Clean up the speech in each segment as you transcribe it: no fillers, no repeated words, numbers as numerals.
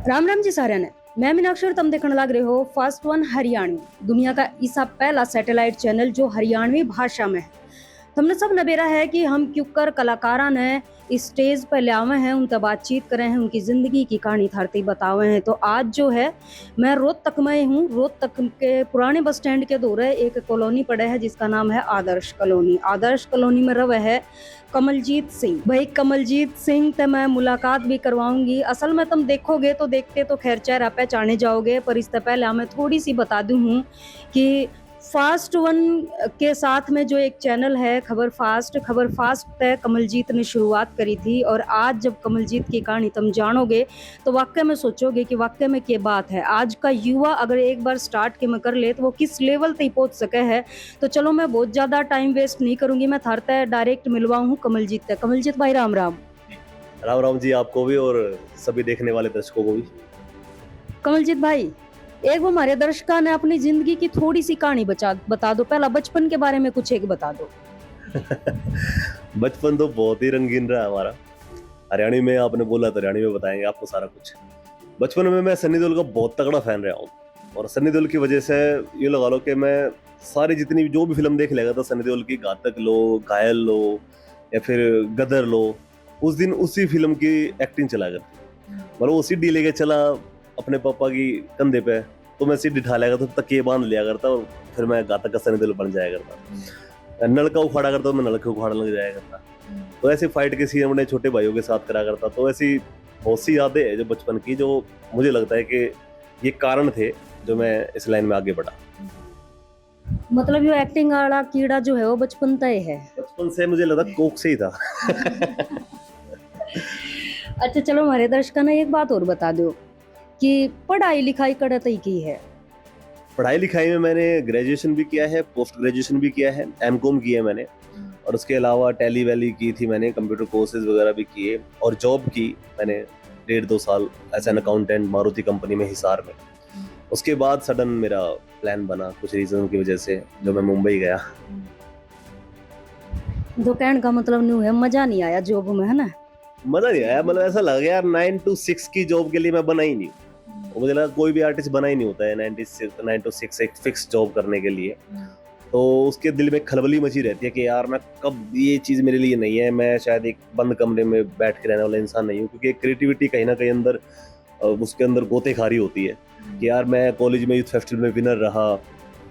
राम राम जी सारे ने। मैं मीनाक्षी और तुम देखने लग रहे हो फास्ट वन हरियाणवी, दुनिया का ऐसा पहला सैटेलाइट चैनल जो हरियाणवी भाषा में है। तुमने सब नबेरा है कि हम क्यों कर कलाकारा ने इस स्टेज पर लावे हैं, उनसे बातचीत करे हैं, उनकी जिंदगी की कहानी थारती बतावे हैं। तो आज जो है मैं रोहतक में हूँ। रोहतक के पुराने बस स्टैंड के दूर एक कॉलोनी पड़े है जिसका नाम है आदर्श कॉलोनी। आदर्श कॉलोनी में रवे है कमलजीत सिंह। भाई कमलजीत सिंह से मैं मुलाकात भी करवाऊंगी। असल में तुम देखोगे तो देखते तो खैर चेहरा पहचाने जाओगे, पर इससे पहले मैं थोड़ी सी बता दूं हूँ कि फास्ट वन के साथ में जो एक चैनल है खबर फास्ट तय कमलजीत ने शुरुआत करी थी। और आज जब कमलजीत की कहानी तुम जानोगे तो वाकई में सोचोगे कि वाकई में क्या बात है। आज का युवा अगर एक बार स्टार्ट के में कर ले तो वो किस लेवल तक पहुंच सके है। तो चलो मैं बहुत ज्यादा टाइम वेस्ट नहीं करूंगी, मैं थारते डायरेक्ट मिलवा हूँ कमलजीत तक। कमलजीत भाई राम राम। राम राम जी, आपको भी और सभी देखने वाले दर्शकों को भी। कमलजीत भाई, एक वो हमारे दर्शकों ने अपनी जिंदगी की थोड़ी सी कहानी बता दो। पहला बचपन के बारे में कुछ एक बता दो। बचपन तो बहुत ही रंगीन रहा हमारा। हरियाणी में आपने बोला तो हरियाणी में बताएंगे आपको सारा कुछ। बचपन में मैं सन्नी देओल का बहुत तगड़ा फैन रहा हूँ, और सन्नी देओल की वजह से ये लगा लो कि मैं सारी जितनी जो भी फिल्म देख लेगा था सन्नी देओल की, घातक लो, घायल लो या फिर गदर लो, उस दिन उसी फिल्म की एक्टिंग चला करती। मतलब वो सीढ़ी लेके चला अपने पापा की कंधे पे, तो मैं सीढ़ी ढा लिया करता, तकिए बांध लिया करता और फिर मैं घातक का सन्नी देओल बन जाया करता। नलका उखाड़ा करता तो मैं नलका उखाड़ने लग जाया करता। तो ऐसे फाइट के सीन अपने छोटे भाइयों के साथ करा करता। तो ऐसी बहुत सी यादें हैं जो बचपन की, जो मुझे लगता है कि ये कारण थे जो मैं इस लाइन में आगे बढ़ा। मतलब ये एक्टिंग वाला कीड़ा जो है वो बचपन तय है। बचपन से मुझे लगा कोक से ही था। अच्छा चलो, हमारे दर्शकों ने एक बात और बता दो कि पढ़ाई लिखाई करत ही की है। पढ़ाई लिखाई में मैंने ग्रेजुएशन भी किया है, पोस्ट ग्रेजुएशन भी किया है, एमकॉम किया है मैंने, और उसके अलावा टैली वैली की थी मैंने, कंप्यूटर कोर्सेज वगैरह भी किए, और जॉब की मैंने 1.5-2 साल as an accountant Maruti company में हिसार में। उसके बाद सडन मेरा प्लान बना कुछ रीजन की वजह से, जो मैं मुंबई गया। तो कहने का मतलब नहीं है मजा नहीं आया जॉब में, है ना? मजा नहीं आया, मतलब ऐसा लग गया यार 9 to 6 की जॉब के लिए मैं बना ही नहीं। मुझे लगा कोई भी आर्टिस्ट बना ही नहीं होता है 9 to 6 एक फिक्स जॉब करने के लिए। तो उसके दिल में खलबली मची रहती है कि यार मैं कब, ये चीज़ मेरे लिए नहीं है, मैं शायद एक बंद कमरे में बैठ के रहने वाला इंसान नहीं हूँ, क्योंकि क्रिएटिविटी कहीं ना कहीं अंदर उसके अंदर गोतेखारी होती है कि यार मैं कॉलेज में यूथ फेस्टिवल में विनर रहा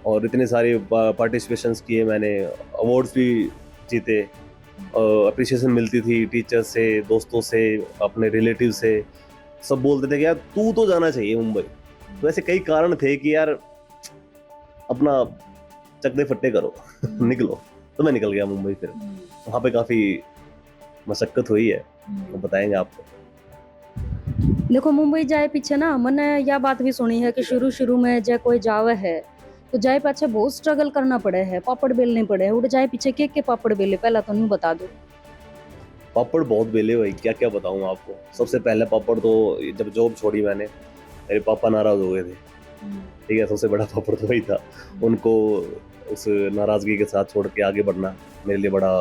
और इतने सारे पार्टिसिपेशंस किए मैंने, अवार्ड्स भी जीते, अप्रिसिएशन मिलती थी टीचर से, दोस्तों से, अपने रिलेटिव से। सब बोलते थे कि यार तू तो जाना चाहिए मुंबई। तो ऐसे कई कारण थे कि यार अपना चकदे फट्टे करो, निकलो। तो मैं निकल गया मुंबई। फिर वहाँ पे काफ़ी मशक्कत हुई है, तो बताएंगे आपको। देखो मुंबई जाए पीछे ना मैंने यह बात भी सुनी है कि शुरू में जय कोई जावे है तो जाए पीछे बहुत स्ट्रगल करना पड़े है, पापड़ बेलने पड़े है। उड़ जाए पीछे के पापड़ बेले पहला तो नहीं बता दो। पापड़ बहुत बेले भाई, क्या क्या बताऊँ आपको। सबसे पहले पापड़ तो जब जॉब छोड़ी मैंने, मेरे पापा नाराज हो गए थे। ठीक है, सबसे बड़ा पापड़ तो वही था। उनको उस नाराजगी के साथ छोड़ के आगे बढ़ना मेरे लिए बड़ा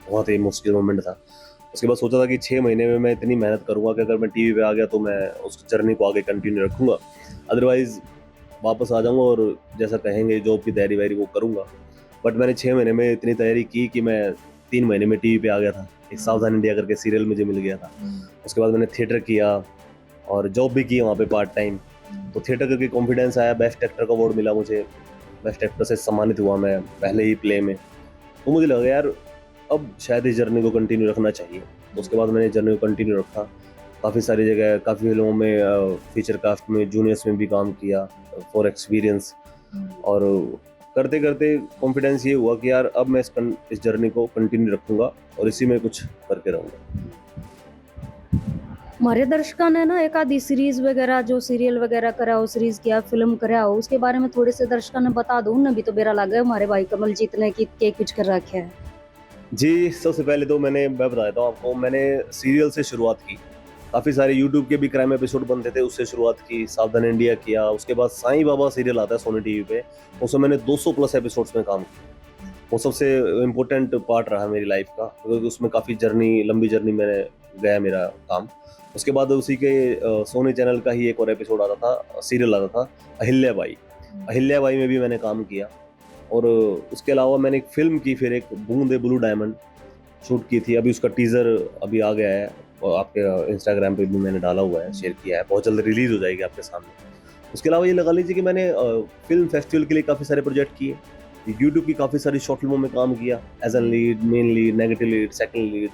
बहुत ही मुश्किल मोमेंट था। उसके बाद सोचा था कि 6 महीने में मैं इतनी मेहनत करूंगा कि अगर मैं टीवी पे आ गया तो मैं उस जर्नी को आगे कंटिन्यू रखूंगा, अदरवाइज वापस आ जाऊंगा और जैसा कहेंगे जॉब की तैयारी वैयारी वो करूंगा। बट मैंने 6 महीने में इतनी तैयारी की कि मैं 3 महीने में टीवी पे आ गया था। एक सावधान इंडिया करके सीरियल मुझे मिल गया था। उसके बाद मैंने थिएटर किया और जॉब भी की वहाँ पे पार्ट टाइम। तो थिएटर करके कॉन्फिडेंस आया, बेस्ट एक्टर का अवार्ड मिला मुझे, बेस्ट एक्टर से सम्मानित हुआ मैं पहले ही प्ले में। तो मुझे लगा यार अब शायद इस जर्नी को कंटिन्यू रखना चाहिए। तो उसके बाद मैंने जर्नी को कंटिन्यू रखा, काफ़ी सारी जगह, काफ़ी फिल्मों में, फीचर कास्ट में, जूनियर्स में भी काम किया फॉर एक्सपीरियंस। और करते करते कॉन्फिडेंस ये हुआ कि यार अब मैं इस जर्नी को कंटिन्यू रखूँगा और इसी में कुछ करके रहूँगा। हमारे दर्शकों ने ना एक आधी सीरीज वगैरह, जो सीरियल वगैरह करा हो, सीरीज किया, फिल्म करा हो, उसके बारे में थोड़े से दर्शकों ने बता दो ना। भी तो बेरा लगा है हमारे भाई कमलजीत ने कि क्या कुछ कर रखा है। जी, सबसे पहले तो मैं बता देता हूँ आपको, मैंने सीरियल से शुरुआत की। काफ़ी सारे यूट्यूब के भी क्राइम एपिसोड बनते थे, उससे शुरुआत की। सावधान इंडिया किया, उसके बाद साईं बाबा सीरियल आता है सोनी टीवी पे, उसमें मैंने 200 प्लस एपिसोड्स में काम किया। वो सबसे इम्पोर्टेंट पार्ट रहा मेरी लाइफ का, क्योंकि उसमें काफ़ी लंबी जर्नी मैंने गया मेरा काम। उसके बाद उसी के सोनी चैनल का ही एक और एपिसोड आता था, सीरियल आता था अहिल्याबाई। अहिल्याबाई में भी मैंने काम किया और उसके अलावा मैंने एक फिल्म की, फिर एक बूंदे ब्लू डायमंड शूट की थी। अभी उसका टीज़र अभी आ गया है और आपके इंस्टाग्राम पे भी मैंने डाला हुआ है, शेयर किया है, बहुत जल्द रिलीज़ हो जाएगी आपके सामने। उसके अलावा ये लगा लीजिए कि मैंने फिल्म फेस्टिवल के लिए काफ़ी सारे प्रोजेक्ट किए, यूट्यूब की काफ़ी सारी शॉर्ट फिल्मों में काम किया, as an lead, main lead, negative lead, second lead,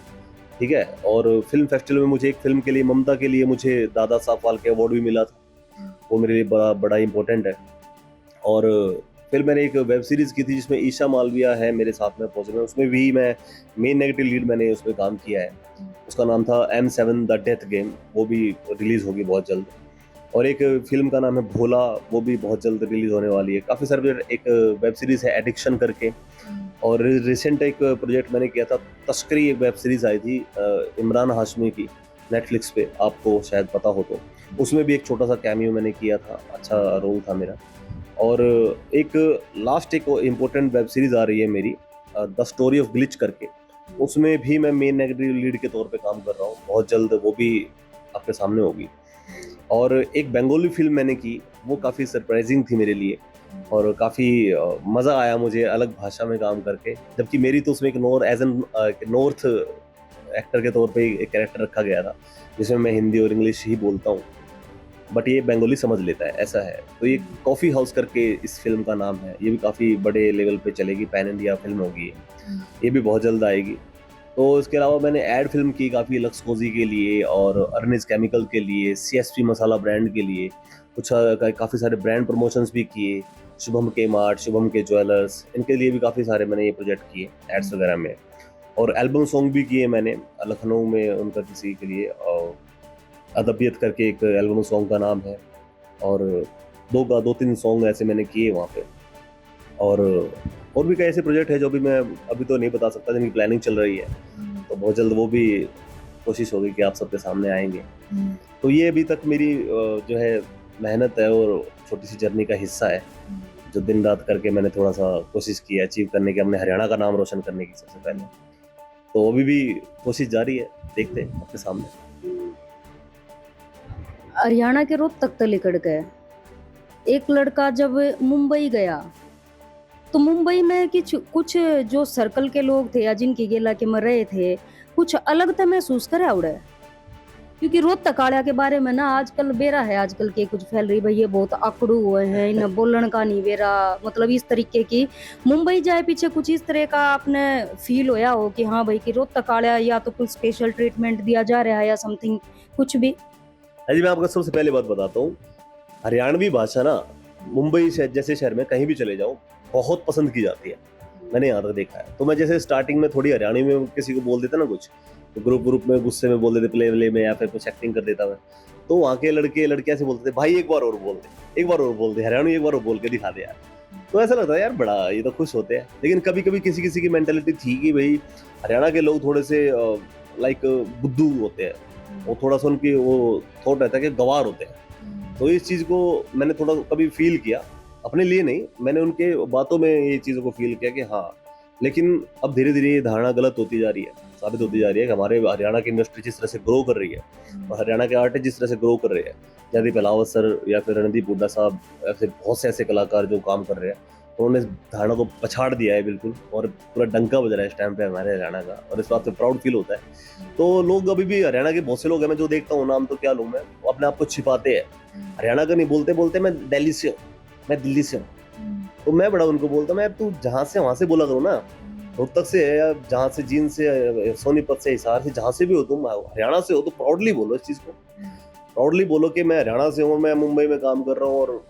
ठीक है। और फिल्म फेस्टिवल में मुझे एक फिल्म के लिए, ममता के लिए, मुझे दादा साहब फाल्के अवार्ड भी मिला था, वो मेरे लिए बड़ा बड़ा इंपॉर्टेंट है। और फिर मैंने एक वेब सीरीज़ की थी जिसमें ईशा मालविया है मेरे साथ में पोस्ट में, उसमें भी मैं मेन नेगेटिव लीड मैंने उसमें काम किया है। उसका नाम था M7 द डेथ गेम, वो भी रिलीज़ होगी बहुत जल्द। और एक फिल्म का नाम है भोला, वो भी बहुत जल्द रिलीज़ होने वाली है। काफ़ी सारे, एक वेब सीरीज़ है एडिक्शन करके। और रिसेंट एक प्रोजेक्ट मैंने किया था तस्करी, एक वेब सीरीज़ आई थी इमरान हाशमी की, नेटफ्लिक्स पे, आपको शायद पता हो तो। उसमें भी एक छोटा सा कैमियो मैंने किया था, अच्छा रोल था मेरा। और एक लास्ट एक इम्पोर्टेंट वेब सीरीज़ आ रही है मेरी, द स्टोरी ऑफ ग्लिच करके, उसमें भी मैं मेन नेगेटिव लीड के तौर पे काम कर रहा हूँ, बहुत जल्द वो भी आपके सामने होगी। और एक बंगाली फिल्म मैंने की, वो काफ़ी सरप्राइजिंग थी मेरे लिए और काफ़ी मज़ा आया मुझे अलग भाषा में काम करके, जबकि मेरी तो उसमें एक नॉर्थ एक्टर के तौर पे एक कैरेक्टर रखा गया था जिसमें मैं हिंदी और इंग्लिश ही बोलता हूँ, बट ये बंगाली समझ लेता है, ऐसा है। तो ये कॉफ़ी हाउस करके इस फिल्म का नाम है, ये भी काफ़ी बड़े लेवल पे चलेगी, पैन इंडिया फिल्म होगी, ये भी बहुत जल्द आएगी। तो इसके अलावा मैंने एड फिल्म की काफ़ी लक्स कोजी के लिए और अर्निज केमिकल के लिए, CSP मसाला ब्रांड के लिए, कुछ काफ़ी सारे ब्रांड प्रमोशंस भी किए, शुभम के मार्ट, शुभम के ज्वेलर्स, इनके लिए भी काफ़ी सारे मैंने ये प्रोजेक्ट किए एड्स वगैरह में। और एल्बम सॉन्ग भी किए मैंने लखनऊ में उनका किसी के लिए, और अदबियत करके एक एल्बम सॉन्ग का नाम है, और 2-3 सॉन्ग ऐसे मैंने किए वहाँ पे। और भी कई ऐसे प्रोजेक्ट है जो भी मैं अभी तो नहीं बता सकता, जिनकी प्लानिंग चल रही है, तो बहुत जल्द वो भी कोशिश होगी कि आप सबके सामने आएंगे। तो ये अभी तक मेरी जो है मेहनत है और छोटी सी जर्नी का हिस्सा है, जो दिन रात करके मैंने थोड़ा सा कोशिश की है अचीव करने की, अपने हरियाणा का नाम रोशन करने की सबसे पहले। तो अभी भी कोशिश जारी है, देखते हैं आपके सामने। हरियाणा के रोहतक तक लेकर गए एक लड़का जब मुंबई गया, तो मुंबई में कुछ जो सर्कल के लोग थे या जिनकी गेला के में रहे थे, कुछ अलग तो महसूस करे उड़े, क्योंकि रोहतक आड़िया के बारे में ना आजकल बेरा है, आजकल के कुछ फैल रही भाई ये बहुत आकड़ू हुए हैं, इन्हें बोलन का नहीं बेरा, मतलब इस तरीके की। मुंबई जाए पीछे कुछ इस तरह का आपने फील होया हो कि हाँ भाई कि रोहतक आड़िया या तो कुछ स्पेशल ट्रीटमेंट दिया जा रहा है या समथिंग कुछ भी? जी, मैं आपको सबसे पहले बात बताता हूँ, हरियाणवी भाषा ना मुंबई जैसे शहर में कहीं भी चले जाओ बहुत पसंद की जाती है, मैंने यहाँ तक देखा है। तो मैं जैसे स्टार्टिंग में थोड़ी हरियाणवी में किसी को बोल देता ना कुछ, तो ग्रुप में गुस्से में बोल देते, प्ले में, या फिर कुछ एक्टिंग कर देता मैं, तो वहाँ के लड़के लड़कियां से बोलते थे भाई एक बार और बोल दे, एक बार और बोल दे, हरियाणवी एक बार और बोल के दिखा दे यार। तो ऐसा लगता है यार बड़ा ये तो खुश होते हैं। लेकिन कभी कभी किसी किसी की मेंटेलिटी थी कि भाई हरियाणा के लोग थोड़े से लाइक बुद्धू होते हैं, वो थोड़ा सा उनकी वो थॉट रहता है कि गवार होते हैं। तो इस चीज़ को मैंने थोड़ा कभी फील किया, अपने लिए नहीं, मैंने उनके बातों में ये चीज़ों को फील किया कि हाँ। लेकिन अब धीरे धीरे ये धारणा गलत होती जा रही है, साबित होती जा रही है कि हमारे हरियाणा की इंडस्ट्री जिस तरह से ग्रो कर रही है और हरियाणा के आर्टिस्ट जिस तरह से ग्रो कर रहे हैं, जयदीप अलावत सर या फिर रणदीप हुड्डा साहब या फिर बहुत से ऐसे कलाकार जो काम कर रहे हैं, उन्होंने इस धारणा को पछाड़ दिया है बिल्कुल, और पूरा डंका बज रहा है इस टाइम पे हमारे हरियाणा का, और इस बात पे प्राउड फील होता है। तो लोग अभी भी हरियाणा के बहुत से लोग हैं, मैं जो देखता हूँ, नाम तो क्या लूँ मैं, वो अपने आप को छिपाते हैं, हरियाणा का नहीं बोलते, बोलते मैं दिल्ली से हूँ, मैं दिल्ली से हूँ। तो मैं बड़ा उनको बोलता हूँ, मैं तू जहाँ से वहाँ से बोला करो ना, रोहतक से है या जहाँ से, जींद से, सोनीपत से, हिसार से, जहाँ से भी हो तुम, हरियाणा से हो तो प्राउडली बोलो इस चीज़ को, प्राउडली बोलो कि मैं हरियाणा से हूँ, मैं मुंबई में काम कर रहा हूँ और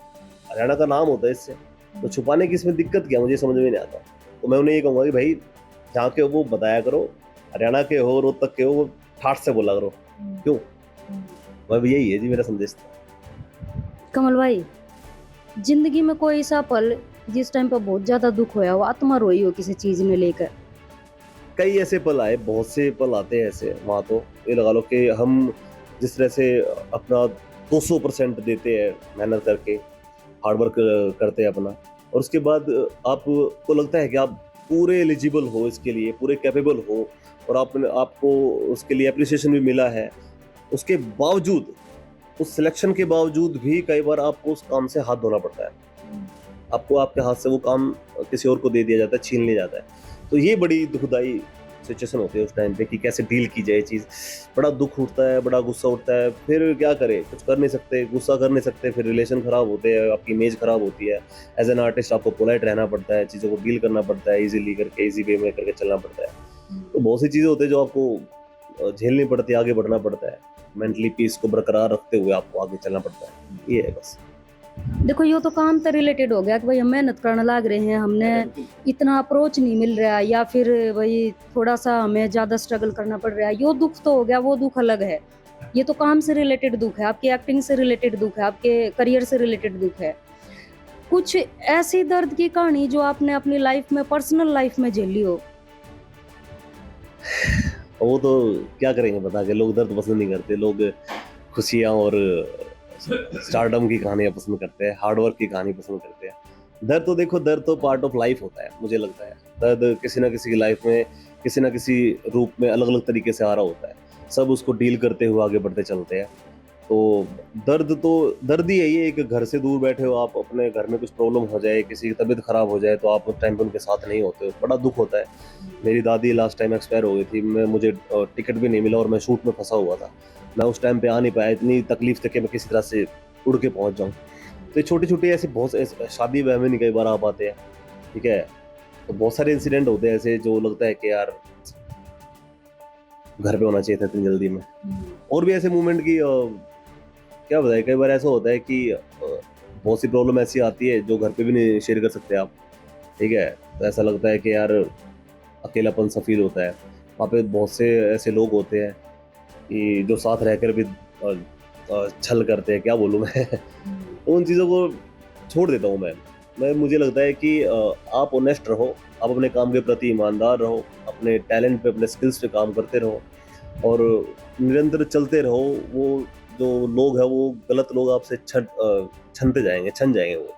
हरियाणा का नाम होता है इससे। तो छुपाने की इसमें दिक्कत क्या, मुझे समझ में नहीं आता। तो मैं उन्हें ये कहूँगा कि भाई जहाँ के हो वो बताया करो, हरियाणा के हो, रोहतक के हो, वो ठाठ से बोला करो, क्यों? वह यही है जी मेरा संदेश। कमल भाई, जिंदगी में कोई ऐसा पल जिस टाइम पर बहुत ज्यादा दुख होया हो, आत्मा रोई हो किसी चीज में लेकर? कई ऐसे पल आए, बहुत से पल आते हैं ऐसे। वहाँ तो ये लगा लो कि हम जिस तरह से अपना 200% देते हैं मेहनत करके, हार्डवर्क करते हैं अपना, और उसके बाद आपको लगता है कि आप पूरे एलिजिबल हो इसके लिए, पूरे कैपेबल हो और आपको उसके लिए अप्रिसिएशन भी मिला है, उसके बावजूद, उस सिलेक्शन के बावजूद भी कई बार आपको उस काम से हाथ धोना पड़ता है। आपको आपके हाथ से वो काम किसी और को दे दिया जाता है, छीन लिया जाता है। तो ये बड़ी दुखदाई सिचुएशन होती है उस टाइम पे कि कैसे डील की जाए चीज़। बड़ा दुख उठता है, बड़ा गुस्सा उठता है, फिर क्या करें, कुछ कर नहीं सकते, गुस्सा कर नहीं सकते, फिर रिलेशन खराब होते हैं, आपकी इमेज खराब होती है। एज एन आर्टिस्ट आपको पोलाइट रहना पड़ता है, चीज़ों को डील करना पड़ता है, ईजिली करके, ईजी वे में करके चलना पड़ता है। तो बहुत सी चीज़ें होती है जो आपको झेलनी पड़ती है, आगे बढ़ना पड़ता है। मेंटली पीस को बरकरार रखते हुए आपको आगे चलना पड़ता है। ये है बस। देखो ये तो काम से रिलेटेड हो गया कि भाई हम मेहनत करने लग रहे हैं, हमने इतना अप्रोच नहीं मिल रहा है, या फिर भाई थोड़ा सा हमें ज्यादा स्ट्रगल करना पड़ रहा है, यो दुख तो हो गया, वो दुख अलग है। ये तो काम से रिलेटेड दुख है, आपकी एक्टिंग से रिलेटेड दुख है, आपके करियर से रिलेटेड दुख है। कुछ ऐसी दर्द की कहानी जो आपने अपनी लाइफ में, पर्सनल लाइफ में झेली हो? वो तो क्या करेंगे बता के, लोग दर्द पसंद नहीं करते, लोग खुशियाँ और स्टारडम की कहानियां पसंद करते हैं, हार्डवर्क की कहानी पसंद करते हैं। दर्द तो देखो, दर्द तो पार्ट ऑफ लाइफ होता है, मुझे लगता है। दर्द किसी ना किसी की लाइफ में किसी ना किसी रूप में अलग अलग तरीके से आ रहा होता है। सब उसको डील करते हुए आगे बढ़ते चलते हैं। तो दर्द ही है ये, एक घर से दूर बैठे हो आप, अपने घर में कुछ प्रॉब्लम हो जाए, किसी की तबीयत खराब हो जाए तो आप उस टाइम पे उनके साथ नहीं होते हो, बड़ा दुख होता है। मेरी दादी लास्ट टाइम एक्सपायर हो गई थी, मुझे टिकट भी नहीं मिला और मैं शूट में फंसा हुआ था। मैं उस टाइम पे आ नहीं पाया, इतनी तकलीफ थी कि मैं किसी तरह से उड़ के पहुंच जाऊं। तो छोटे छोटे ऐसे बहुत शादी ब्याह में नहीं कई बार आ पाते हैं, ठीक है। तो बहुत सारे इंसिडेंट होते हैं ऐसे जो लगता है कि यार घर पे होना चाहिए था इतनी जल्दी में। और भी ऐसे मूवमेंट की क्या बताए, कई बार ऐसा होता है कि बहुत सी प्रॉब्लम ऐसी आती है जो घर पे भी नहीं शेयर कर सकते आप, ठीक है। तो ऐसा लगता है कि यार अकेलापन सा फील होता है। वहाँ पे बहुत से ऐसे लोग होते हैं कि जो साथ रहकर भी छल करते हैं, क्या बोलूँ मैं। तो उन चीज़ों को छोड़ देता हूँ मैं। मुझे लगता है कि आप ऑनेस्ट रहो, आप अपने काम के प्रति ईमानदार रहो, अपने टैलेंट पे, अपने स्किल्स पे काम करते रहो और निरंतर चलते रहो। वो जो लोग हैं, वो गलत लोग आपसे छन जाएंगे वो,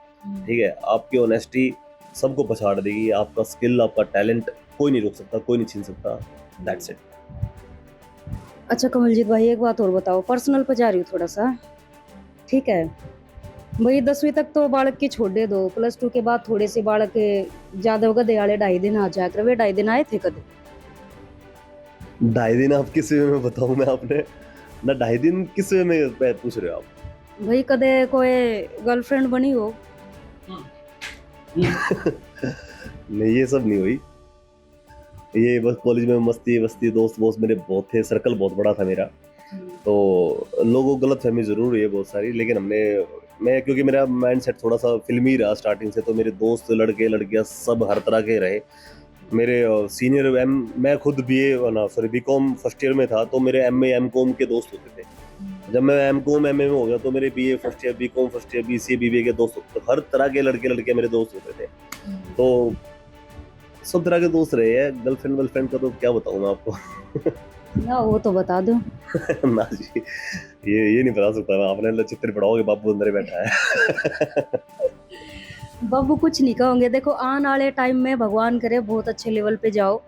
ठीक है। आपकी ऑनेस्टी सबको पछाड़ देगी, आपका स्किल, आपका टैलेंट कोई नहीं रोक सकता, कोई नहीं छीन सकता। That's it. अच्छा कमलजीत भाई, एक बात और बताओ, पर्सनल पे जा रही हूँ थोड़ा सा, ठीक है। भाई 10वीं तक तो बालक की छोड़ दे दो, +2 के बाद थोड़े से बालक ज्यादा होगा, दयाले 2.5 दिन आ जाया कर। वे 2.5 दिन आए थे कदे? 2.5 दिन आप किस वे में बताऊं मैं आपने ना, 2.5 दिन किस वे में पूछ रहे हो आप? भाई कदे कोई गर्लफ्रेंड बनी हो? नहीं, ये सब नहीं हुई। ये बस कॉलेज में मस्ती वस्ती, दोस्त मेरे बहुत थे, सर्कल बहुत बड़ा था मेरा। तो लोगों को गलतफहमी जरूर हुई है बहुत सारी, लेकिन मैं क्योंकि मेरा माइंडसेट थोड़ा सा फिल्मी रहा स्टार्टिंग से, तो मेरे दोस्त, लड़के लड़कियां सब हर तरह के रहे। मेरे सीनियर मैं खुद बीकॉम फर्स्ट ईयर में था, तो मेरे एमए एमकॉम के दोस्त होते थे। जब मैं एमकॉम एमए में हो गया तो मेरे BA first year, BCom first year, BCA BBA के दोस्त होते थे। हर तरह के लड़के लड़के मेरे दोस्त होते थे। तो सब तरह के दोस्त रहे हैं। गर्लफ्रेंड का तो क्या बताऊं मैं आपको। ना वो तो बता दो। ना जी, ये नहीं बता सकता मैं। आपने चित्र पढ़ाओगे, बाबू अंदर ही बैठा है। बाबू कुछ नहीं कहोगे। देखो आने वाले टाइम में भगवान करे बहुत अच्छे लेवल पे जाओ,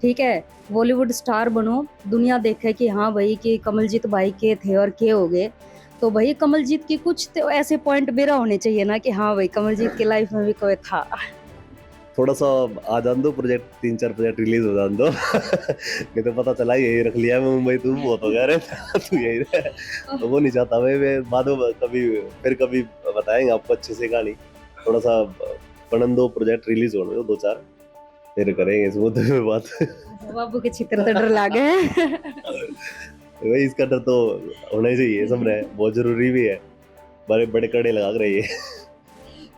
ठीक है, बॉलीवुड स्टार बनो, दुनिया देखे कि हाँ भाई कि कमलजीत भाई के थे और के हो गए। तो भाई कमलजीत की कुछ तो ऐसे पॉइंट मेरा होने चाहिए ना कि हाँ भाई कमलजीत की लाइफ में भी कोई था। थोड़ा सा आ जान दो, प्रोजेक्ट 3-4 प्रोजेक्ट रिलीज हो जान दो। नहीं तो पता चला यही रख लिया मैं मुंबई, तू बहुत हो गया रे, तू यही रहे। तो वो नहीं चाहता मैं बाद में कभी बताएंगे आपको अच्छे से कहानी। थोड़ा सा बनन दो, प्रोजेक्ट रिलीज होने दो 2-4, फिर करेंगे इस मुद्दे पे बात। बाबू के चित्र तो डर लागे। भाई इसका डर तो होना ही चाहिए, सब रहे, बहुत जरूरी भी है। बड़े बड़े कड़े लगा रही है।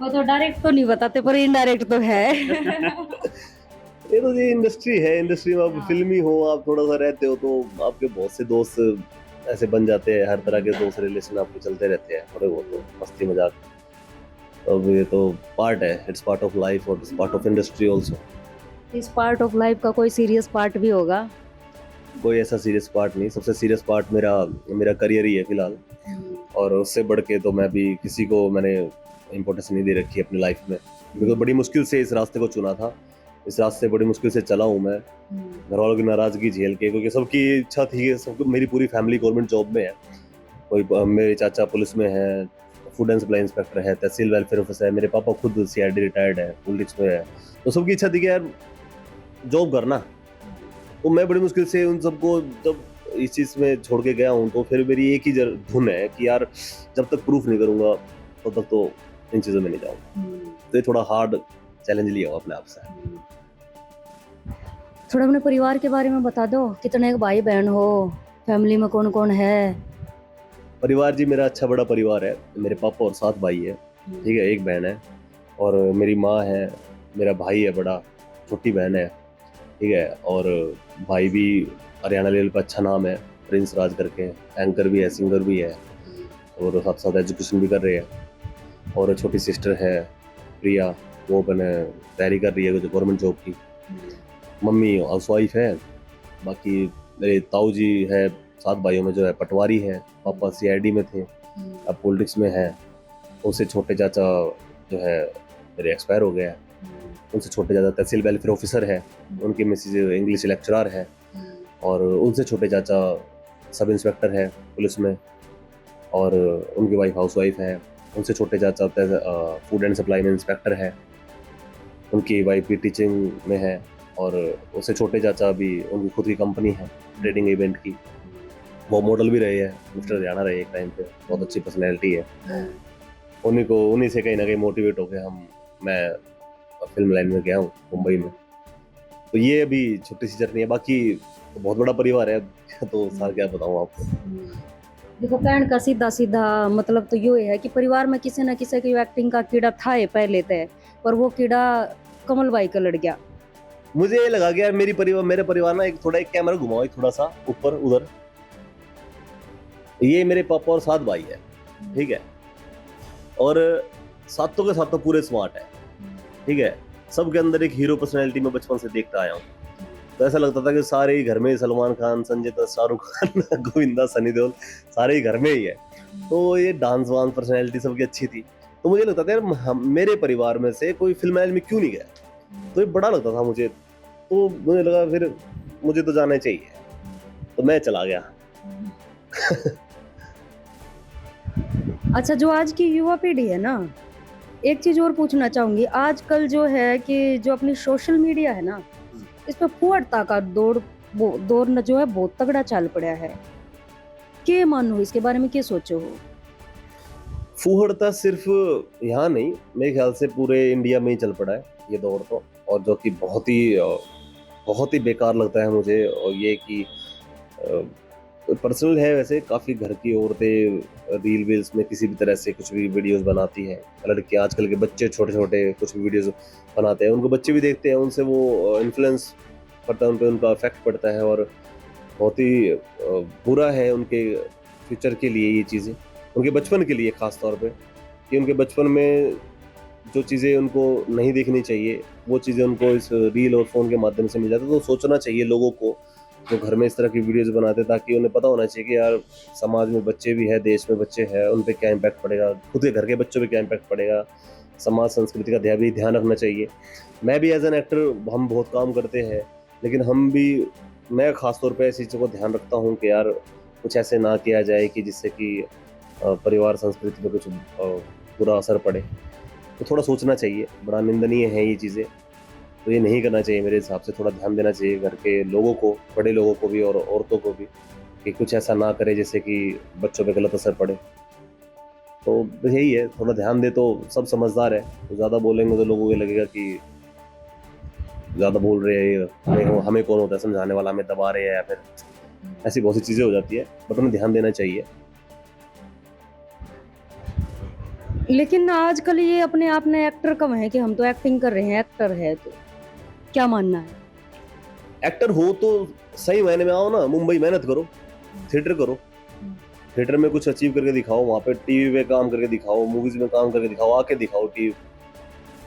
वो तो डायरेक्ट तो नहीं बताते पर इनडायरेक्ट तो है। ये तो ये इंडस्ट्री है, इंडस्ट्री में आप फिल्मी हो, आप थोड़ा सा रहते हो तो आपके बहुत से दोस्त ऐसे बन जाते हैं। हर तरह के दोस्त रिलेशन आपके चलते रहते हैं, थोड़े बहुत तो मस्ती मजाक। अब ये तो पार्ट है, इट्स पार्ट ऑफ लाइफ और it's part of industry also. इस पार्ट ऑफ लाइफ का कोई सीरियस पार्ट भी होगा? कोई ऐसा सीरियस पार्ट नहीं, सबसे सीरियस पार्ट मेरा करियर ही है फिलहाल। और उससे बढ़ के तो मैं भी किसी को मैंने इम्पोर्टेंस नहीं दे रखी है अपनी लाइफ में, बिकॉज बड़ी मुश्किल से इस रास्ते को चुना था। इस रास्ते से बड़ी मुश्किल से चला हूँ मैं, घर वालों की नाराजगी झेल के, क्योंकि सबकी इच्छा थी कि सबको, मेरी पूरी फैमिली गवर्नमेंट जॉब में है। कोई मेरे चाचा पुलिस में है, फूड एंड सप्लाई इंस्पेक्टर है, तहसील वेलफेयर ऑफिसर है, मेरे पापा खुद सीआईडी रिटायर्ड है, पॉलिटिक्स में है। तो सबकी इच्छा थी कि यार जॉब करना। तो मैं बड़ी मुश्किल से उन सबको जब इस चीज़ में छोड़ के गया हूँ, तो फिर मेरी एक ही धुन है कि यार जब तक प्रूफ नहीं करूँगा तब तक तो इन चीज़ों में नहीं जाऊँगा। तो ये थोड़ा हार्ड चैलेंज लिया हो अपने आप से। थोड़ा अपने परिवार के बारे में बता दो, कितने भाई बहन हो, फैमिली में कौन कौन है? परिवार जी मेरा अच्छा बड़ा परिवार है। मेरे पापा और 7 भाई है, ठीक है, 1 बहन है, और मेरी माँ है, मेरा भाई है बड़ा, छोटी बहन है, ठीक है, और भाई भी हरियाणा लेवल पर अच्छा नाम है, प्रिंस राज करके, एंकर भी है, सिंगर भी है, और साथ साथ एजुकेशन भी कर रहे हैं। और छोटी सिस्टर है प्रिया, वो अपने तैयारी कर रही है गवर्नमेंट जॉब की। मम्मी हाउसवाइफ है। बाकी मेरे ताऊ जी है, 7 भाइयों में जो है पटवारी है, पापा सीआईडी में थे, अब पॉलिटिक्स में है। उनसे छोटे चाचा जो है मेरे एक्सपायर हो गया है। उनसे छोटे चाचा तहसील वेलफेयर ऑफिसर है, उनकी मिसेज इंग्लिश लेक्चरर है, और उनसे छोटे चाचा सब इंस्पेक्टर है पुलिस में, और उनकी वाइफ हाउसवाइफ है। उनसे छोटे चाचा फूड एंड सप्लाई में इंस्पेक्टर है, उनकी वाइफ भी टीचिंग में है, और उससे छोटे चाचा भी, उनकी खुद की कंपनी है ट्रेडिंग इवेंट की, वो मॉडल भी रहे हैं, मिस्टर हरियाणा रहे एक टाइम पे, बहुत अच्छी पर्सनैलिटी है। उन्हीं से कहीं ना कहीं मोटिवेट होकर मैं फिल्म लाइन में गया हूँ मुंबई में। तो ये अभी छोटी सी जर्नी है, बाकी तो बहुत बड़ा परिवार है। तो सार क्या बताऊँ आपको। देखो कहने का सीधा सीधा मतलब तो ये है कि परिवार में किसी न किसी की एक्टिंग का कीड़ा था ही पहले तय, पर वो कीड़ा कमल बाई का लड़ गया। मुझे ये लगा कि यार मेरे परिवार ना एक कैमरा घुमाओ, एक थोड़ा सा ऊपर उधर। ये मेरे पापा और 7 भाई है, ठीक है, और सातों के सातों पूरे स्मार्ट है, ठीक है। सबके अंदर एक हीरो पर्सनैलिटी में बचपन से देखता आया हूँ। तो ऐसा लगता था कि सारे ही घर में, सलमान खान, संजय दत्त, शाहरुख खान, गोविंदा, सनी देओल, सारे ही घर में ही है। तो ये डांस वांस पर्सनैलिटी सबकी अच्छी थी। तो मुझे लगता था यार मेरे परिवार में से कोई फिल्म लाइन में क्यों नहीं गया। तो ये बड़ा लगता था मुझे। तो मुझे लगा फिर मुझे तो जाना चाहिए, तो मैं चला गया। अच्छा, जो आज की युवा पीढ़ी है ना, एक चीज और पूछना चाहूंगी, आजकल जो है कि जो अपनी सोशल मीडिया है ना, इस पे फुहड़ता का दौर न जो है बहुत तगड़ा चल पड़ा है। क्या मानो इसके बारे में, क्या सोचो हो? फूहड़ता सिर्फ यहाँ नहीं, मेरे ख्याल से पूरे इंडिया में ही चल पड़ा है ये दौर तो, और जो कि बहुत ही बेकार लगता है मुझे। और ये कि पर्सनल है, वैसे काफ़ी घर की औरतें रील वील्स में किसी भी तरह से कुछ भी वीडियोस बनाती हैं। लड़के, आजकल के बच्चे छोटे छोटे कुछ भी वीडियोस बनाते हैं, उनको बच्चे भी देखते हैं, उनसे वो इन्फ्लुएंस पड़ता है, उन पर उनका इफेक्ट पड़ता है, और बहुत ही बुरा है उनके फ्यूचर के लिए ये चीज़ें, उनके बचपन के लिए ख़ास तौर पे, कि उनके बचपन में जो चीज़ें उनको नहीं देखनी चाहिए वो चीज़ें उनको इस रील और फ़ोन के माध्यम से मिल जाती है। तो सोचना चाहिए लोगों को जो घर में इस तरह की वीडियोस बनाते हैं, ताकि उन्हें पता होना चाहिए कि यार समाज में बच्चे भी है, देश में बच्चे हैं, उन पे क्या इम्पैक्ट पड़ेगा, खुद के घर के बच्चों पे क्या इम्पैक्ट पड़ेगा, समाज संस्कृति का भी ध्यान रखना चाहिए। मैं भी एज एन एक्टर, हम बहुत काम करते हैं, लेकिन मैं ख़ास तौर पे ऐसी चीज़ों को ध्यान रखता हूँ कि यार कुछ ऐसे ना किया जाए कि जिससे कि परिवार संस्कृति पे कुछ बुरा असर पड़े। तो थोड़ा सोचना चाहिए, बड़ा निंदनीय है ये चीज़ें, तो ये नहीं करना चाहिए मेरे हिसाब से। थोड़ा ध्यान देना चाहिए घर के लोगों को, बड़े लोगों को भी और औरतों को भी, कि कुछ ऐसा ना करे जिससे कि बच्चों पे गलत असर पड़े। तो यही है, थोड़ा ध्यान दे तो सब समझदार है। तो ज़्यादा बोलेंगे तो लोगों को लगेगा कि ज़्यादा बोल रहे हैं, हमें कौन होता है समझाने वाला, हमें दबा रहे हैं, या फिर ऐसी बहुत सी चीज़ें हो जाती है। बट हमें ध्यान देना चाहिए। लेकिन आजकल ये अपने आप में एक्टर कम है कि हम तो एक्टिंग कर रहे हैं, एक्टर है, तो क्या मानना है? एक्टर हो तो सही मायने में आओ ना, मुंबई मेहनत करो, थिएटर करो, थिएटर में कुछ अचीव करके दिखाओ, वहाँ पे टीवी पे काम करके दिखाओ, मूवीज में काम करके दिखाओ, आके दिखाओ टीवी,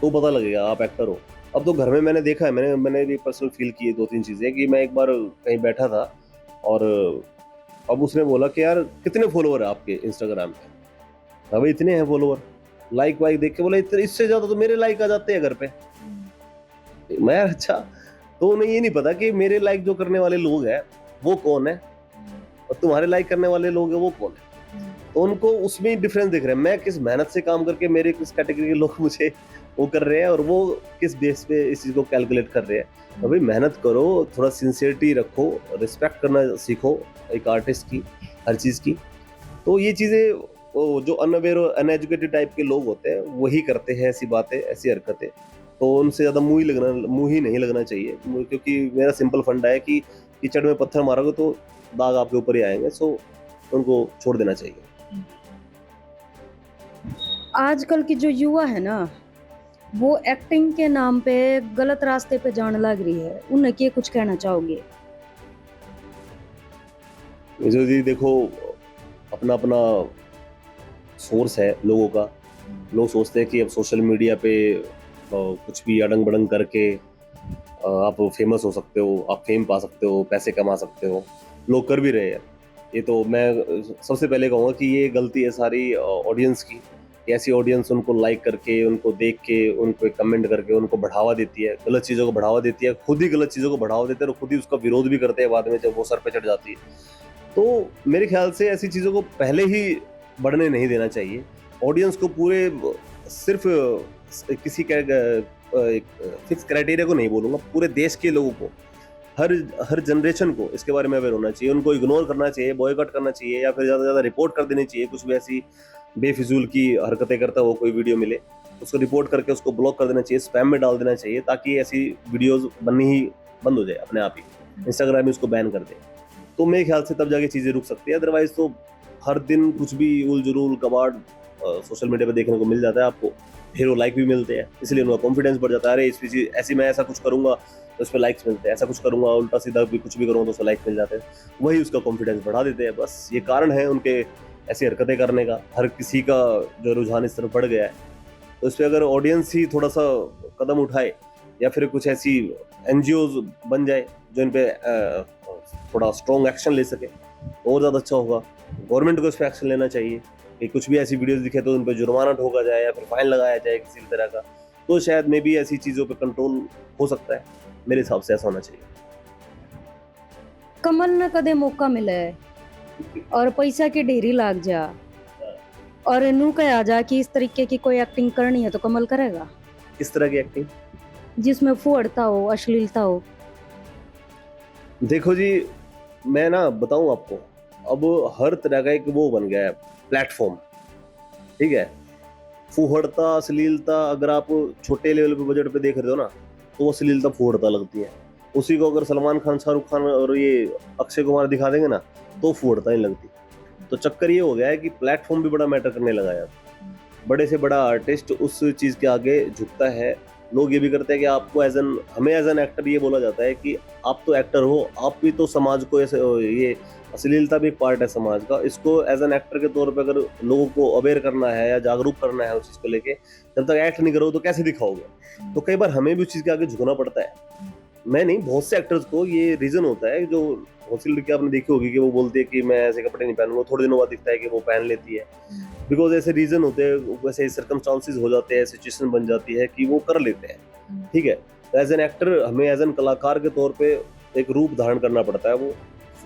तो पता लगेगा आप एक्टर हो। अब तो घर में मैंने देखा है, मैंने भी पर्सनल फील की 2-3 चीज़ें, कि मैं एक बार कहीं बैठा था और अब उसने बोला कि यार कितने फॉलोवर है आपके इंस्टाग्राम पे। अब इतने हैं फॉलोवर, लाइक वाइक देख के बोला इससे ज़्यादा तो मेरे लाइक आ जाते हैं घर पे। मैं अच्छा, तो उन्हें ये नहीं पता कि मेरे लाइक जो करने वाले लोग हैं वो कौन है और तुम्हारे लाइक करने वाले लोग हैं वो कौन है। तो उनको उसमें ही डिफरेंस दिख रहा है, मैं किस मेहनत से काम करके मेरे किस कैटेगरी के लोग मुझे वो कर रहे हैं और वो किस बेस पे इस चीज को कैलकुलेट कर रहे हैं। तो भाई मेहनत करो, थोड़ा सिंसियरिटी रखो, रिस्पेक्ट करना सीखो एक आर्टिस्ट की, हर चीज की। तो ये चीजें वो जो अनअवेयर और अनएजुकेटेड टाइप के लोग होते हैं वही करते हैं ऐसी बातें, ऐसी हरकतें। तो उनसे ज्यादा मुंह ही नहीं लगना चाहिए, क्योंकि मेरा सिंपल फंडा है कि कीचड़ में पत्थर मारोगे तो दाग आपके ऊपर ही आएंगे। सो उनको छोड़ देना चाहिए। आजकल की जो युवा है ना, वो एक्टिंग के नाम पे गलत रास्ते पे जाने लग रही है, उन्हें क्या कुछ कहना चाहोगे? जो जी देखो, अपना अपना सोर्स है लोगों का। लोग सोचते हैं कि अब सोशल मीडिया पे कुछ भी अड़ंग बड़ंग करके आप फेमस हो सकते हो, आप फेम पा सकते हो, पैसे कमा सकते हो। लोग कर भी रहे हैं। ये तो मैं सबसे पहले कहूँगा कि ये गलती है सारी ऑडियंस की। ऐसी ऑडियंस उनको लाइक करके, उनको देख के, उनको कमेंट करके उनको बढ़ावा देती है, गलत चीज़ों को बढ़ावा देती है, खुद ही गलत चीज़ों को बढ़ावा देते हैं और खुद ही उसका विरोध भी करते हैं बाद में जब वो सर पे चढ़ जाती है। तो मेरे ख्याल से ऐसी चीज़ों को पहले ही बढ़ने नहीं देना चाहिए। ऑडियंस को पूरे सिर्फ किसी फिक्स क्राइटेरिया को नहीं बोलूँगा, पूरे देश के लोगों को, हर जनरेशन को इसके बारे में अवेयर होना चाहिए। उनको इग्नोर करना चाहिए, बॉयकॉट करना चाहिए, या फिर ज़्यादा से ज़्यादा रिपोर्ट कर देनी चाहिए। कुछ भी ऐसी बेफिजूल की हरकतें करता हो कोई वीडियो मिले, उसको रिपोर्ट करके उसको ब्लॉक कर देना चाहिए, स्पैम में डाल देना चाहिए, ताकि ऐसी वीडियोस बननी ही बंद हो जाए अपने आप ही। इंस्टाग्राम में उसको बैन कर दे, तो मेरे ख्याल से तब जाके चीज़ें रुक सकती है। अदरवाइज तो हर दिन कुछ भी उल जुलूल कबाड़ सोशल मीडिया पे देखने को मिल जाता है आपको। फिर वो लाइक भी मिलते हैं, इसलिए उनका कॉन्फिडेंस बढ़ जाता है। अरे इस ऐसी मैं ऐसा कुछ करूंगा तो उस पर लाइक्स मिलते हैं, ऐसा कुछ करूंगा उल्टा सीधा भी कुछ भी करूंगा तो उस पर लाइक्स मिल जाते हैं। वही उसका कॉन्फिडेंस बढ़ा देते हैं। बस ये कारण है उनके ऐसी हरकतें करने का। हर किसी का जो रुझान इस तरफ बढ़ गया है, तो इस पर अगर ऑडियंस ही थोड़ा सा कदम उठाए, या फिर कुछ ऐसी एनजीओ बन जाए जो इन पे थोड़ा स्ट्रॉन्ग एक्शन ले सके, और ज़्यादा अच्छा होगा। गवर्नमेंट को इस पर एक्शन लेना चाहिए कि कुछ भी ऐसी वीडियोस दिखे तो उन पर जुर्माना ठोका जाए या फिर फाइन लगाया जाए किसी भी तरह का। तो शायद मे भी ऐसी चीज़ों पे कंट्रोल हो सकता है। मेरे हिसाब से ऐसा होना चाहिए। कमल न कदे मौका मिले और पैसा की ढेरी लाग जा और नू कहा जा कि इस तरीके की कोई एक्टिंग करनी है तो कमल करेगा? किस तरह की एक्टिंग? जिसमें फुहड़ता हो, अश्लीलता हो। देखो जी, मैं ना बताऊं आपको, अब हर तरह का एक वो बन गया है प्लेटफॉर्म, ठीक है। फुहड़ता, अश्लीलता, अगर आप छोटे लेवल पे बजट पे देख रहे हो ना, तो वो अश्लीलता फुहड़ता लगती है। उसी को अगर सलमान खान, शाहरुख खान और ये अक्षय कुमार दिखा देंगे ना, तो फुहड़ता नहीं लगती। तो चक्कर ये हो गया है कि प्लेटफॉर्म भी बड़ा मैटर करने लगा है। बड़े से बड़ा आर्टिस्ट उस चीज़ के आगे झुकता है। लोग ये भी करते हैं कि आपको हमें एज एन एक्टर ये बोला जाता है कि आप तो एक्टर हो, आप भी तो समाज को ये अश्लीलता भी एक पार्ट है समाज का। इसको एज एन एक्टर के तौर पे अगर लोगों को अवेयर करना है या जागरूक करना है उस चीज़ को लेके, जब तक एक्ट नहीं करोगे तो कैसे दिखाओगे? तो कई बार हमें भी उस चीज़ के आगे झुकना पड़ता है। मैं नहीं, बहुत से एक्टर्स को ये रीज़न होता है। जो बहुत सी लड़कियां आपने देखी होगी कि वो बोलती है कि मैं ऐसे कपड़े नहीं पहनूंगा, थोड़े दिनों बाद दिखता है कि वो पहन लेती है। बिकॉज ऐसे रीज़न होते हैं, वैसे सर्कमस्टांसेस हो जाते हैं, सिचुएशन बन जाती है कि वो कर लेते हैं, ठीक है। तो एज एन एक्टर हमें एज एन कलाकार के तौर पे एक रूप धारण करना पड़ता है। वो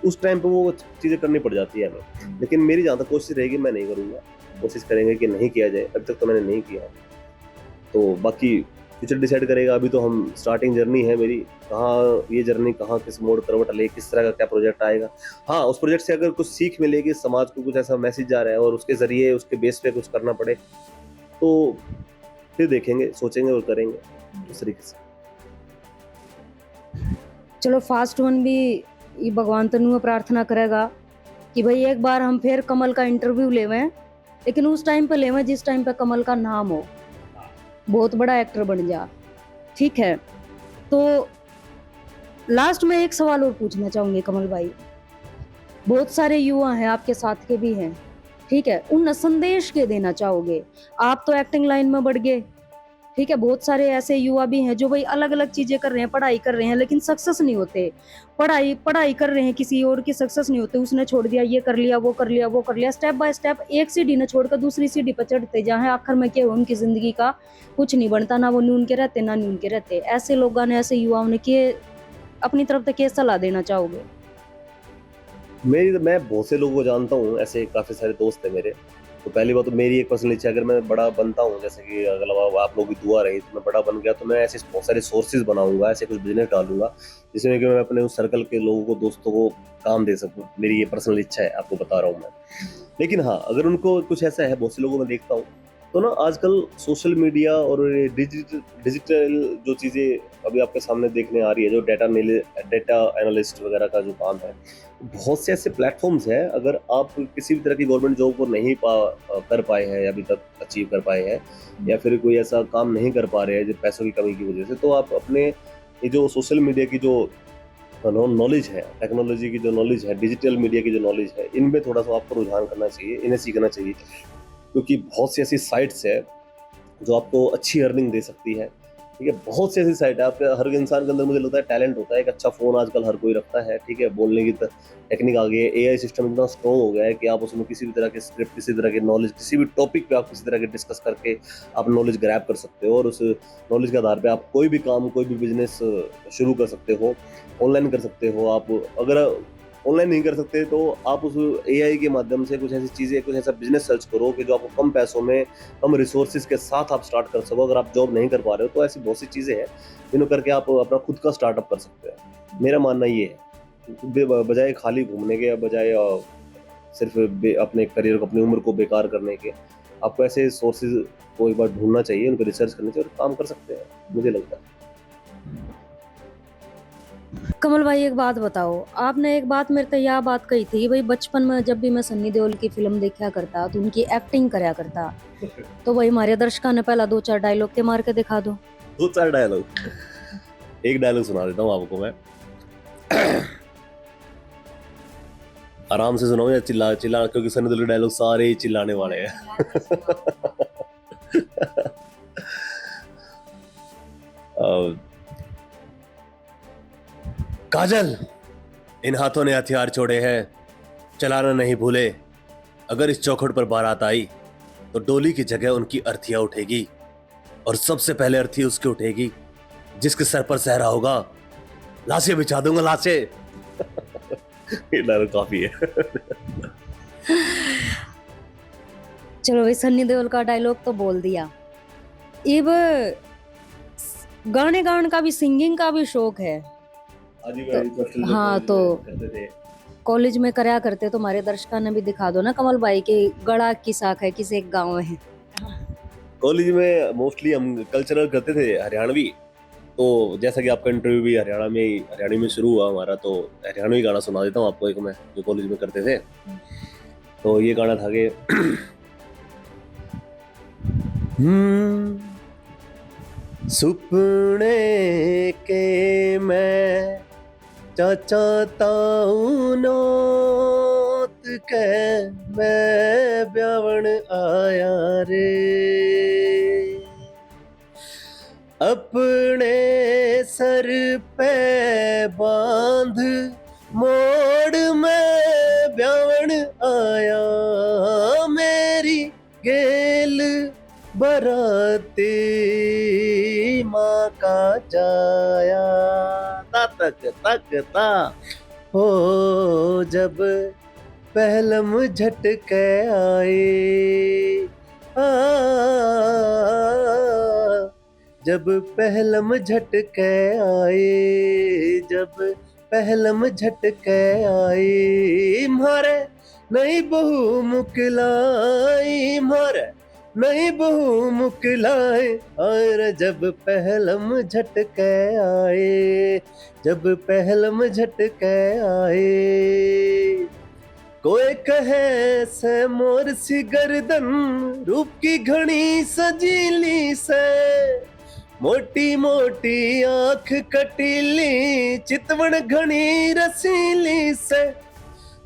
उस टाइम पे वो चीज़ें करनी पड़ जाती है हमें। लेकिन मेरी जहाँ तक कोशिश रहेगी, मैं नहीं करूँगा। कोशिश करेंगे कि नहीं किया जाए। अभी तक तो मैंने नहीं किया, तो बाकी फ्यूचर डिसाइड करेगा। अभी तो हम स्टार्टिंग जर्नी है मेरी, कहाँ ये जर्नी कहाँ किस मोड़ करवट ले, किस तरह का क्या प्रोजेक्ट आएगा। हाँ, उस प्रोजेक्ट से अगर कुछ सीख मिलेगी, समाज को कुछ ऐसा मैसेज जा रहा है और उसके जरिए उसके बेस पे कुछ करना पड़े, तो फिर देखेंगे, सोचेंगे और करेंगे उस तरीके से। चलो, फास्ट वन भी ये भगवान तनु प्रार्थना करेगा कि भाई एक बार हम फिर कमल का इंटरव्यू लेवें, लेकिन उस टाइम पे लेवें जिस टाइम पे कमल का नाम हो, बहुत बड़ा एक्टर बन जा, ठीक है। तो लास्ट में एक सवाल और पूछना चाहूंगी कमल भाई। बहुत सारे युवा हैं, आपके साथ के भी हैं, ठीक है, उन संदेश के देना चाहोगे? आप तो एक्टिंग लाइन में बढ़ गए, ठीक है, बहुत सारे ऐसे युवा भी हैं जो भाई अलग अलग चीजें कर रहे हैं, पढ़ाई कर रहे हैं लेकिन सक्सेस नहीं होते। पढ़ाई पढ़ाई कर रहे हैं, किसी और की सक्सेस नहीं होते, उसने छोड़ दिया, ये कर लिया, वो कर लिया, वो कर लिया, स्टेप बाय स्टेप एक सीढ़ी न छोड़कर दूसरी सीढ़ी पर चढ़ते जाए, आखिर में क्या हुआ, उनकी जिंदगी का कुछ नहीं बनता, ना वो नून के रहते ना नीन के रहते। ऐसे लोगों ने, ऐसे युवाओं ने किए अपनी तरफ से क्या सलाह देना चाहोगे? मैं बहुत से लोगों को जानता हूँ, ऐसे काफ़ी सारे दोस्त हैं मेरे। तो पहली बात तो मेरी एक पर्सनल इच्छा है, अगर मैं बड़ा बनता हूँ, जैसे कि अगर आप लोगों की दुआ रही तो मैं बड़ा बन गया, तो मैं ऐसे बहुत सारे सोर्सेज बनाऊंगा, ऐसे कुछ बिजनेस डालूंगा जिसमें कि मैं अपने उस सर्कल के लोगों को, दोस्तों को काम दे सकूँ। मेरी ये पर्सनल इच्छा है, आपको बता रहा हूँ मैं। लेकिन हाँ, अगर उनको कुछ ऐसा है, बहुत से लोगों में देखता हूँ, तो ना आजकल सोशल मीडिया और डिजिटल डिजिटल जो चीज़ें अभी आपके सामने देखने आ रही है, जो डेटा एनालिस्ट वगैरह का जो काम है, बहुत से ऐसे प्लेटफॉर्म्स हैं। अगर आप किसी भी तरह की गवर्नमेंट जॉब को नहीं कर पाए हैं, अभी तक अचीव कर पाए हैं, या फिर कोई ऐसा काम नहीं कर पा रहे हैं जो पैसों की कमी की वजह से, तो आप अपने ये जो सोशल मीडिया की जो नॉलेज है, टेक्नोलॉजी की जो नॉलेज है, डिजिटल मीडिया की जो नॉलेज है, इनमें थोड़ा सा आपको रुझान करना चाहिए, इन्हें सीखना चाहिए। क्योंकि बहुत सी ऐसी साइट्स है जो आपको अच्छी अर्निंग दे सकती है। ठीक है, बहुत सी ऐसी साइट है। आपके हर इंसान के अंदर मुझे लगता है टैलेंट होता है। एक अच्छा फ़ोन आजकल हर कोई रखता है, ठीक है, बोलने की टेक्निक आ गई है, एआई सिस्टम इतना स्ट्रॉन्ग हो गया है कि आप उसमें किसी भी तरह के स्क्रिप्ट, किसी तरह की नॉलेज, किसी भी टॉपिक पे आप किसी तरह के डिस्कस करके आप नॉलेज ग्रैब कर सकते हो, और उस नॉलेज के आधार पे आप कोई भी काम, कोई भी बिजनेस शुरू कर सकते हो, ऑनलाइन कर सकते हो। आप अगर ऑनलाइन नहीं कर सकते तो आप उस एआई के माध्यम से कुछ ऐसी चीज़ें, कुछ ऐसा बिजनेस सर्च करो कि जो आपको कम पैसों में, कम रिसोर्सेज के साथ आप स्टार्ट कर सको। अगर आप जॉब नहीं कर पा रहे हो तो ऐसी बहुत सी चीज़ें हैं जिन्हें करके आप अपना खुद का स्टार्टअप कर सकते हैं। मेरा मानना ये है, बजाय खाली घूमने के, बजाय सिर्फ अपने करियर को, अपनी उम्र को बेकार करने के, आपको ऐसे सोर्सेज को एक बार ढूंढना चाहिए, उन पर रिसर्च करनी चाहिए और काम कर सकते हैं, मुझे लगता है। कमल भाई एक बात बताओ, आपने एक बात मेरे से यह बात कही थी भाई, बचपन में जब भी मैं सन्नी देओल की फिल्म देखा करता तो उनकी एक्टिंग करया करता, तो भाई हमारे दर्शकों ने पहला 2-4 डायलॉग के मार के दिखा दो। 2-4 डायलॉग, एक डायलॉग सुना देता हूँ आपको मैं। आराम से सुनाओ या चिल्ला चिल्ला, क्योंकि सनी देओल के डायलॉग सारे ही चिल्लाने वाले हैं। काजल, इन हाथों ने हथियार छोड़े हैं, चलाना नहीं भूले। अगर इस चौखट पर बारात आई तो डोली की जगह उनकी अर्थियां उठेगी, और सबसे पहले अर्थी उसकी उठेगी जिसके सर पर सहरा होगा। लाशें बिछा दूंगा, लाशें। ये डायलॉग काफी है। चलो भाई, सन्नी देओल का डायलॉग तो बोल दिया, अब गाने गाने का भी, सिंगिंग का भी शौक है। हाँ, तो कॉलेज में करया करते, तो हमारे दर्शकों ने भी दिखा दो ना कमल भाई के गड़ा की साख है, किस एक गाँव है। कॉलेज में मोस्टली हम कल्चरल करते थे, हरियाणवी। तो जैसा कि आपका इंटरव्यू भी हरियाणवी में शुरू हुआ हमारा, तो हरियाणवी गाना सुना देता हूँ आपको एक मैं, जो कॉलेज में करते थे। तो ये गाना था कि सुपने के मैं चाहता हूँ नौत के, मैं ब्यावन आया रे। अपने सर पे बांध मोड़ में ब्यावन आया, मेरी गेल बराती माँ का जाया। तक तक ता हो जब पहलम झटके आए, जब पहलम झटके आए, जब पहलम झटके आए, मारे नहीं बहू मुकलाई, मारे नहीं बहू मुकलाए, और जब पहलम झटके आए, जब पहलम झटके आए। कोई कहे से मोर सी गर्दन, रूप की घनी सजीली से, मोटी मोटी आंख कटीली, चितवन घनी रसीली से,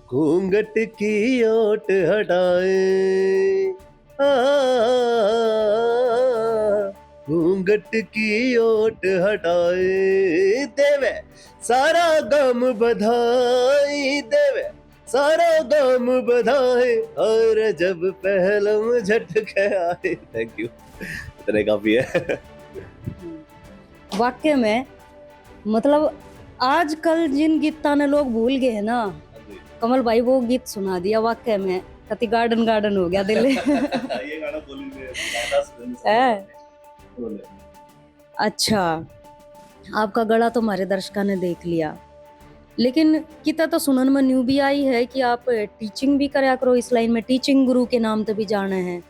घूंघट की ओट हटाए, घूंघट की ओट हटाए, देवे सारा गम बधाई, देवे सारा गम बधाई, और जब पहलम झटके आए। थैंक यू, इतने काफी है। वाक्य में मतलब आजकल जिन गीता ने लोग भूल गए हैं ना, कमल भाई वो गीत सुना दिया वाक्य में, कति गार्डन गार्डन हो गया दिल। ये गाना बोलेंगे है। अच्छा, आपका गला तो हमारे दर्शकों ने देख लिया, लेकिन किता तो सुनन में न्यू भी आई है कि आप टीचिंग भी करया करो इस लाइन में, टीचिंग गुरु के नाम से भी जाने हैं।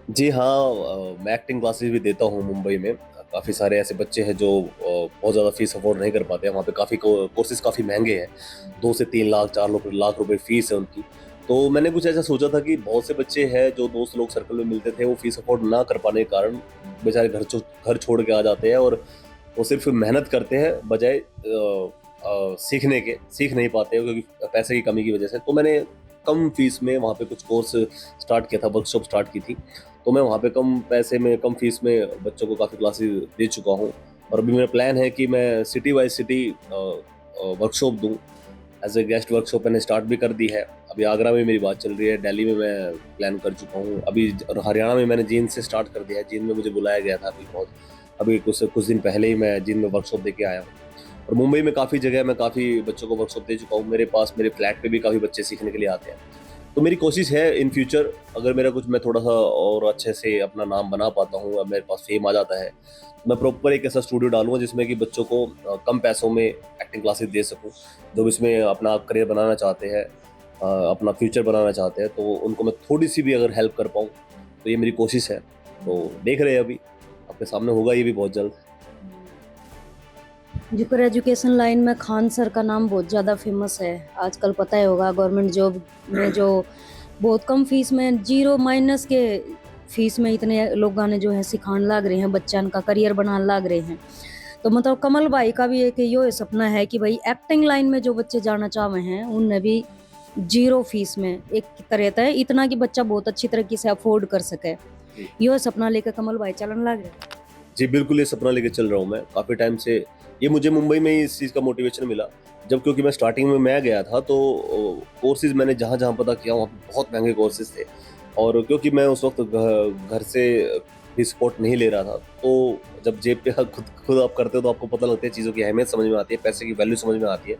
जी हाँ, मैं एक्टिंग क्लासेस भी देता हूँ मुंबई में। काफ़ी सारे ऐसे बच्चे हैं जो बहुत ज़्यादा फीस अफोर्ड नहीं कर पाते हैं। वहाँ पे काफ़ी कोर्सेज काफ़ी महंगे हैं, 2 से 3 लाख 4 लाख रुपए फीस है उनकी। तो मैंने कुछ ऐसा सोचा था कि बहुत से बच्चे हैं जो दोस्त लोग सर्कल में मिलते थे, वो फीस अफोर्ड ना कर पाने के कारण बेचारे घर छोड़ के आ जाते हैं, और वो सिर्फ मेहनत करते हैं बजाय सीखने के, सीख नहीं पाते हैं क्योंकि पैसे की कमी की वजह से। तो मैंने कम फीस में वहाँ पे कुछ कोर्स स्टार्ट किया था, वर्कशॉप स्टार्ट की थी। तो मैं वहाँ पे कम पैसे में, कम फीस में बच्चों को काफ़ी क्लासेस दे चुका हूँ, और अभी मेरा प्लान है कि मैं सिटी वाइज सिटी वर्कशॉप दूँ। एज ए गेस्ट वर्कशॉप मैंने स्टार्ट भी कर दी है। अभी आगरा में मेरी बात चल रही है, दिल्ली में मैं प्लान कर चुका हूँ अभी, और हरियाणा में मैंने जींद से स्टार्ट कर दिया है। जींद में मुझे बुलाया गया था अभी कुछ दिन पहले ही मैं जींद में वर्कशॉप दे के आया हूँ। और मुंबई में काफ़ी जगह मैं काफ़ी बच्चों को वर्कशॉप दे चुका हूँ। मेरे फ्लैट पे भी काफ़ी बच्चे सीखने के लिए आते हैं। तो मेरी कोशिश है इन फ्यूचर, अगर मेरा कुछ, मैं थोड़ा सा और अच्छे से अपना नाम बना पाता हूँ, अब मेरे पास फेम आ जाता है, तो मैं प्रॉपर एक ऐसा स्टूडियो डालूंगा जिसमें कि बच्चों को कम पैसों में एक्टिंग क्लासेस दे सकूँ। जो इसमें अपना करियर बनाना चाहते हैं, अपना फ्यूचर बनाना चाहते हैं, तो उनको मैं थोड़ी सी भी अगर हेल्प कर पाऊँ, तो ये मेरी कोशिश है। तो देख रहे हैं, अभी आपके सामने होगा ये भी बहुत जल्द। जुकर एजुकेशन लाइन में खान सर का नाम बहुत ज़्यादा फेमस है आजकल, पता ही होगा। गवर्नमेंट जॉब में जो बहुत कम फीस में, 0 माइनस के फीस में इतने लोग गाने जो है सिखाने लग रहे हैं, बच्चन का करियर बनाने लग रहे हैं। तो मतलब कमल भाई का भी एक यो सपना है कि भाई एक्टिंग लाइन में जो बच्चे जाना चाह रहे हैं उनने भी 0 फीस में एक तरह है इतना कि बच्चा बहुत अच्छी तरीके से अफोर्ड कर सके। यो सपना लेकर कमल भाई चलन लग रहे। जी बिल्कुल, ये सपना लेके चल रहा हूँ मैं काफ़ी टाइम से। ये मुझे मुंबई में ही इस चीज़ का मोटिवेशन मिला, जब क्योंकि मैं स्टार्टिंग में मैं गया था, तो कोर्सेज मैंने जहाँ जहाँ पता किया वहाँ पे बहुत महंगे कोर्सेज थे। और क्योंकि मैं उस वक्त घर से भी सपोर्ट नहीं ले रहा था, तो जब जेब पे खुद खुद आप करते हो तो आपको पता लगता है, चीज़ों की अहमियत समझ में आती है, पैसे की वैल्यू समझ में आती है।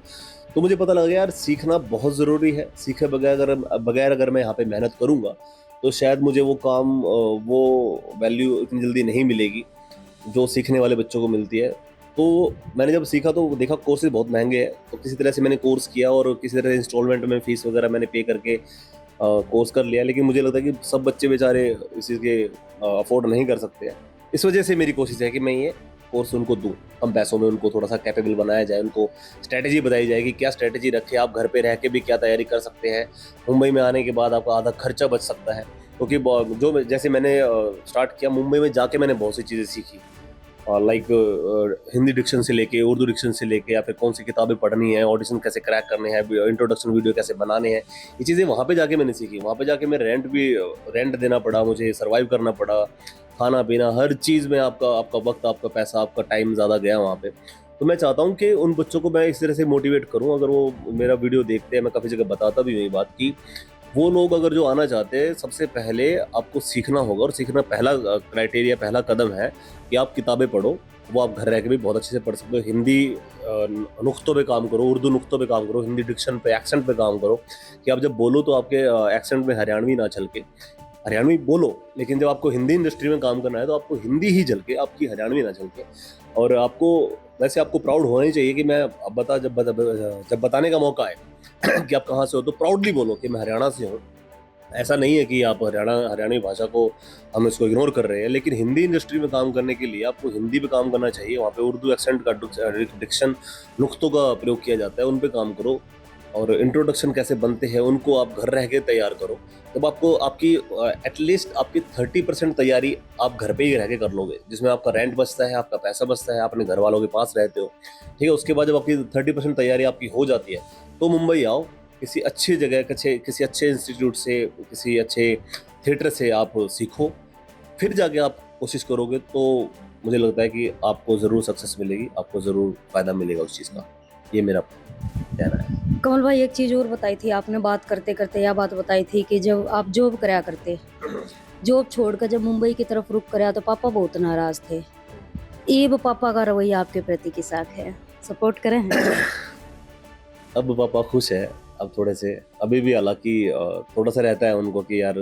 तो मुझे पता लगा यार, सीखना बहुत ज़रूरी है। सीखे बगैर अगर मैं यहाँ पे मेहनत करूँगा, तो शायद मुझे वो काम, वो वैल्यू इतनी जल्दी नहीं मिलेगी जो सीखने वाले बच्चों को मिलती है। तो मैंने जब सीखा तो देखा कोर्सेज बहुत महंगे हैं, तो किसी तरह से मैंने कोर्स किया, और किसी तरह इंस्टॉलमेंट में फीस वगैरह मैंने पे करके कोर्स कर लिया। लेकिन मुझे लगता है कि सब बच्चे बेचारे इस चीज़ के अफोर्ड नहीं कर सकते हैं। इस वजह से मेरी कोशिश है कि मैं ये कोर्स उनको दूँ, कम पैसों में उनको थोड़ा सा कैपेबल बनाया जाए, उनको स्ट्रैटेजी बताई जाए कि क्या स्ट्रैटेजी रखें, आप घर पे रह के भी क्या तैयारी कर सकते हैं। मुंबई में आने के बाद आपका आधा खर्चा बच सकता है, क्योंकि जो जैसे मैंने स्टार्ट किया मुंबई में जाके, मैंने बहुत सी चीज़ें सीखी, लाइक हिंदी डिक्शन से लेके उर्दू डिक्शन से लेके, या फिर कौन सी किताबें पढ़नी है, ऑडिशन कैसे क्रैक करने हैं, इंट्रोडक्शन वीडियो कैसे बनाने हैं, ये चीज़ें वहाँ पे जाके मैंने सीखी। वहाँ पे जाके मैं रेंट देना पड़ा, मुझे सर्वाइव करना पड़ा, खाना पीना हर चीज़ में आपका वक्त, आपका पैसा, आपका टाइम ज़्यादा गया वहाँ पे। तो मैं चाहता हूँ कि उन बच्चों को मैं इस तरह से मोटिवेट करूँ, अगर वो मेरा वीडियो देखते हैं, मैं काफ़ी जगह बताता भी हूँ ये बात, कि वो लोग अगर जो आना चाहते हैं, सबसे पहले आपको सीखना होगा, और सीखना पहला क्राइटेरिया, पहला कदम है कि आप किताबें पढ़ो। वो आप घर रह के भी बहुत अच्छे से पढ़ सकते हो। हिंदी नुक्तों पे काम करो, उर्दू नुक्तों पे काम करो, हिंदी डिक्शन पे, एक्सेंट पे काम करो, कि आप जब बोलो तो आपके एक्सेंट में हरियाणवी ना छलके। हरियाणवी बोलो, लेकिन जब आपको हिंदी इंडस्ट्री में काम करना है, तो आपको हिंदी ही झलके, आपकी हरियाणवी ना झलके। और आपको वैसे आपको प्राउड होना ही चाहिए कि मैं अब जब बताने का मौका है कि आप कहाँ से हो, तो प्राउडली बोलो कि मैं हरियाणा से हूँ। ऐसा नहीं है कि आप हरियाणवी भाषा को, हम इसको इग्नोर कर रहे हैं, लेकिन हिंदी इंडस्ट्री में काम करने के लिए आपको हिंदी पे काम करना चाहिए। वहाँ पे उर्दू एक्सेंट का डिक्शन, नुक्तों का प्रयोग किया जाता है, उन पे काम करो। और इंट्रोडक्शन कैसे बनते हैं, उनको आप घर रह के तैयार करो। तब आपको आपकी एटलीस्ट आपकी 30% तैयारी आप घर पे ही रह के कर लोगे, जिसमें आपका रेंट बचता है, आपका पैसा बचता है, अपने घर वालों के पास रहते हो, ठीक है। उसके बाद जब आपकी 30% तैयारी आपकी हो जाती है, तो मुंबई आओ, किसी अच्छी जगह, किसी अच्छे इंस्टीट्यूट से, किसी अच्छे थिएटर से आप सीखो, फिर जाके आप कोशिश करोगे तो मुझे लगता है कि आपको ज़रूर सक्सेस मिलेगी, आपको ज़रूर फ़ायदा मिलेगा उस चीज़ का। ये मेरा कहना है। कमल भाई एक चीज़ और बताई थी आपने, बात करते करते यह बात बताई थी कि जब आप जॉब कराया करते, जॉब छोड़कर जब मुंबई की तरफ रुख कराया तो पापा बहुत नाराज थे। अब पापा का रवैया आपके प्रति कैसा है, सपोर्ट करें हैं? अब पापा खुश है, अब थोड़े से अभी भी हालाँकि थोड़ा सा रहता है उनको कि यार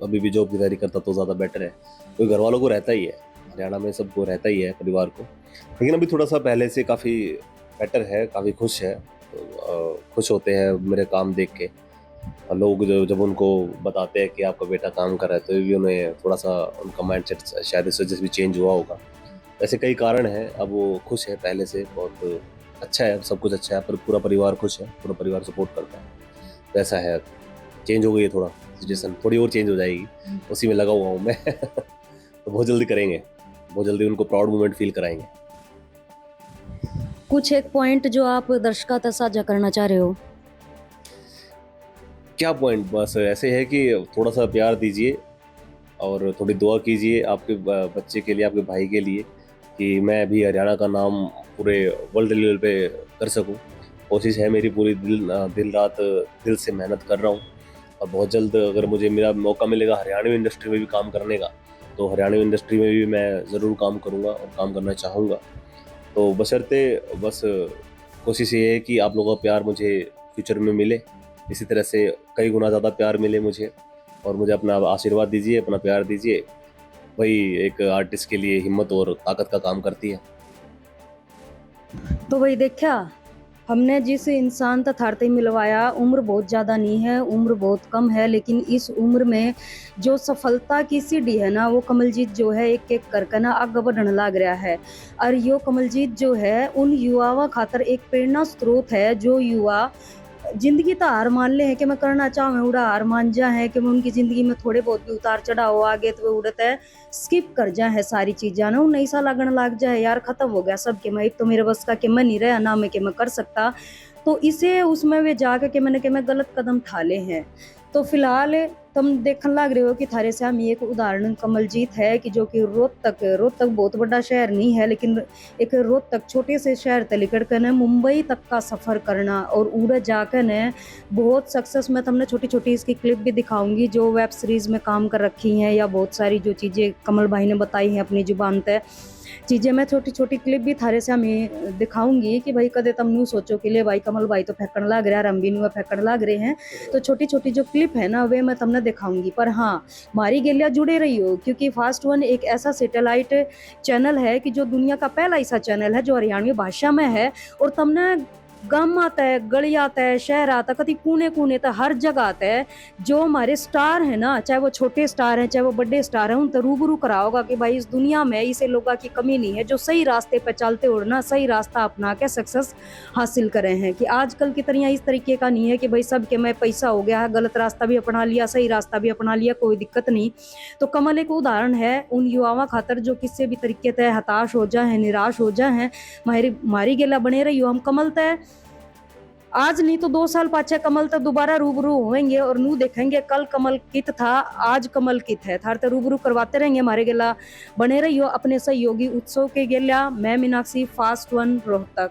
अभी भी जॉब की तैयारी करता तो ज़्यादा बेटर है, क्योंकि घर वालों को रहता ही है, हरियाणा में सबको रहता ही है परिवार को। लेकिन अभी थोड़ा सा पहले से काफ़ी बेटर है, काफ़ी खुश है, तो खुश होते हैं मेरे काम देख के। और लोग जब उनको बताते हैं कि आपका बेटा काम कर रहा है तो ये भी उन्हें थोड़ा सा उनका माइंडसेट शायद इस वजह से भी चेंज हुआ होगा। ऐसे कई कारण हैं, अब वो खुश है पहले से, बहुत अच्छा है, सब कुछ अच्छा है, पर पूरा परिवार खुश है, पूरा परिवार सपोर्ट करता है। तो ऐसा है, चेंज हो गई है थोड़ा सिचुएशन, थोड़ी और चेंज हो जाएगी, उसी में लगा हुआ हूँ मैं। तो बहुत जल्दी करेंगे, बहुत जल्दी उनको प्राउड मोमेंट फील कराएंगे। कुछ एक पॉइंट जो आप दर्शकों तक साझा करना चाह रहे हो? क्या पॉइंट, बस ऐसे है कि थोड़ा सा प्यार दीजिए और थोड़ी दुआ कीजिए आपके बच्चे के लिए, आपके भाई के लिए, कि मैं भी हरियाणा का नाम पूरे वर्ल्ड लेवल पे कर सकूं। कोशिश है मेरी पूरी, दिन रात दिल से मेहनत कर रहा हूं, और बहुत जल्द अगर मुझे मेरा मौका मिलेगा हरियाणवी इंडस्ट्री में भी काम करने का, तो हरियाणवी इंडस्ट्री में भी मैं ज़रूर काम करूंगा और काम करना चाहूँगा। तो बशर्ते बस कोशिश ये है कि आप लोगों का प्यार मुझे फ्यूचर में मिले, इसी तरह से कई गुना ज़्यादा प्यार मिले मुझे, और मुझे अपना आशीर्वाद दीजिए, अपना प्यार दीजिए। वही एक आर्टिस्ट के लिए हिम्मत और ताकत का काम करती है। तो वही देखा, हमने जिस इंसान तक थारते मिलवाया, उम्र बहुत ज़्यादा नहीं है, उम्र बहुत कम है, लेकिन इस उम्र में जो सफलता की सीढ़ी है ना, वो कमलजीत जो है एक एक करके ना आगे बढ़ने लग रहा है। और यो कमलजीत जो है उन युवाओं खातर एक प्रेरणा स्रोत है, जो युवा जिंदगी तो हार मान ले है कि मैं करना चाहूँ उड़ा हार मान जा है कि मैं उनकी ज़िंदगी में थोड़े बहुत भी उतार चढ़ाव आगे तो वो उड़ता है, स्किप कर जाए है सारी चीज़ें ना, उन्हें ऐसा लगने लग जाए यार ख़त्म हो गया सब के, मैं एक तो मेरे बस का कि मैं नहीं रहा ना मैं कि मैं कर सकता, तो इसे उसमें वे जाकर के मैंने कि मैं गलत कदम ठाले हैं। तो फिलहाल तुम देखने लग रहे हो कि थारे से हम एक उदाहरण कमलजीत है कि जो कि रोहतक बहुत बड़ा शहर नहीं है, लेकिन एक रोहतक छोटे से शहर से लेकर के न मुंबई तक का सफ़र करना और उड़े जाकर न बहुत सक्सेस। मैं तुमने छोटी छोटी इसकी क्लिप भी दिखाऊंगी जो वेब सीरीज़ में काम कर रखी हैं, या बहुत सारी जो चीज़ें कमल भाई ने बताई हैं अपनी जुबान पे चीज़ें, मैं छोटी छोटी क्लिप भी थारे से हमें दिखाऊंगी कि भाई कदे तुम नू सोचो कि ले भाई कमल भाई तो फेंकन लग रहा है, हम भी नू फेंकन लग रहे हैं। तो छोटी छोटी जो क्लिप है ना वे मैं तुमने दिखाऊंगी, पर हाँ मारी गेलिया जुड़े रही हो, क्योंकि फास्ट वन एक ऐसा सैटेलाइट चैनल है कि जो दुनिया का पहला ऐसा चैनल है जो हरियाणवी भाषा में है, और तुमने गांव आता है, गली आता है, शहर आता है, कभी कोने कोने तक हर जगह आता है। जो हमारे स्टार है ना, चाहे वो छोटे स्टार हैं चाहे वो बड़े स्टार हैं, उन तो रूबरू कराओगा कि भाई इस दुनिया में इसे लोगों की कमी नहीं है जो सही रास्ते पर चलते उड़ना, सही रास्ता अपना के सक्सेस हासिल करे हैं। कि आजकल की तरह इस तरीके का नहीं है कि भाई सबके में पैसा हो गया है, गलत रास्ता भी अपना लिया, सही रास्ता भी अपना लिया, कोई दिक्कत नहीं। तो कमल एक उदाहरण है उन युवाओं खातर जो किसी भी तरीके से हताश हो जाए, निराश हो जाए, मारी गेला बने रही हो। हम कमल तय आज नहीं तो 2 साल पाछे कमल तो दोबारा रूबरू होंगे और नू देखेंगे कल कमल कित था, आज कमल कित है, थारते रूबरू करवाते रहेंगे। हमारे गेला बने रहियो अपने सहयोगी उत्सव के गेला। मैं मीनाक्षी, फास्ट वन, रोहतक।